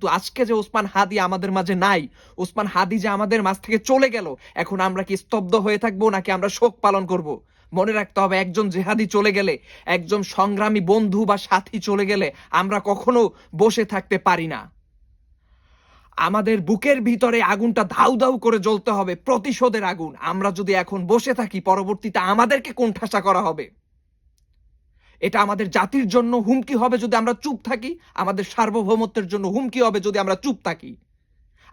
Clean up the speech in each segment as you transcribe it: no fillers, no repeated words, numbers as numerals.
তো আজকে যে ওসমান হাদি আমাদের মাঝে নাই, ওসমান হাদি যে আমাদের মাঝ থেকে চলে গেল, এখন আমরা কি স্তব্ধ হয়ে থাকবো নাকি আমরা শোক পালন করব? মনে রাখতে হবে, একজন জেহাদি চলে গেলে, একজন সংগ্রামী বন্ধু বা সাথী চলে গেলে আমরা কখনো বসে থাকতে পারি না। আমাদের বুকের ভিতরে আগুনটা ধাউ ধাউ করে জ্বলতে হবে, প্রতিশোধের আগুন। আমরা যদি এখন বসে থাকি, পরবর্তীতে আমাদেরকে কোণঠাসা করা হবে। এটা আমাদের জাতির জন্য হুমকি হবে যদি আমরা চুপ থাকি, আমাদের সার্বভৌমত্বের জন্য হুমকি হবে যদি আমরা চুপ থাকি।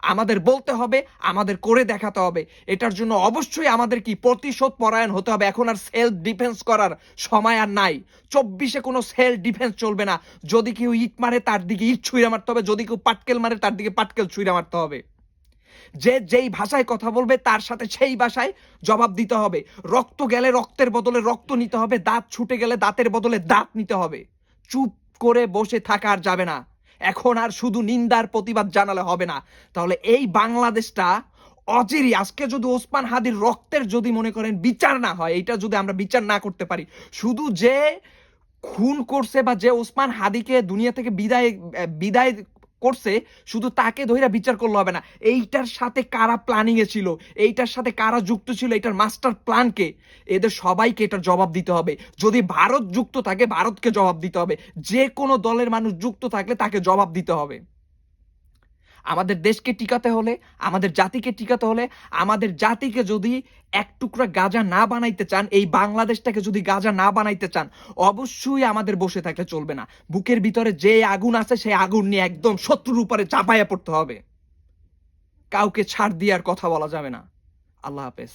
আমাদের বলতে হবে, আমাদের করে দেখাতে হবে। এটার জন্য অবশ্যই আমাদের কি প্রতিশোধ পরায়ণ হতে হবে। এখন আর সেলফ ডিফেন্স করার সময় আর নাই। ২৪-এ কোনো সেলফ ডিফেন্স চলবে না। যদি কেউ ইট মারে তার দিকে ইট ছুঁড়ে মারতে হবে, যদি কেউ পাটকেল মারে তার দিকে পাটকেল ছুঁড়ে মারতে হবে। যে যেই ভাষায় কথা বলবে তার সাথে সেই ভাষায় জবাব দিতে হবে। রক্ত গেলে রক্তের বদলে রক্ত নিতে হবে, দাঁত ছুটে গেলে দাঁতের বদলে দাঁত নিতে হবে। চুপ করে বসে থাকা আর যাবে না। এখন আর শুধু নিন্দার প্রতিবাদ জানালে হবে না। তাহলে এই বাংলাদেশটা অচিরেই, আজকে যদি ওসমান হাদির রক্তের যদি মনে করেন বিচার না হয়, এইটা যদি আমরা বিচার না করতে পারি, শুধু যে খুন করছে বা যে ওসমান হাদিকে দুনিয়া থেকে বিদায় বিদায় করছে, শুধু তাকে ধইরা বিচার করলে হবে না। এইটার সাথে কারা প্ল্যানিং এ ছিল, এইটার সাথে কারা যুক্ত ছিল, এটার মাস্টার প্ল্যান কে, এদের সবাইকে এটার জবাব দিতে হবে। যদি ভারত যুক্ত থাকে, ভারতকে জবাব দিতে হবে। যে কোনো দলের মানুষ যুক্ত থাকলে তাকে জবাব দিতে হবে। আমাদের দেশকে টিকাতে হলে, আমাদের জাতিকে টিকাতে হলে, আমাদের জাতিকে যদি এক টুকরা গাজা না বানাইতে চান, এই বাংলাদেশটাকে যদি গাজা না বানাইতে চান, অবশ্যই আমাদের বসে থাকলে চলবে না। বুকের ভিতরে যে আগুন আছে সেই আগুন নিয়ে একদম শত্রুর উপরে চাপাইয়া পড়তে হবে। কাউকে ছাড় দিয়ে আর কথা বলা যাবে না। আল্লাহ হাফেজ।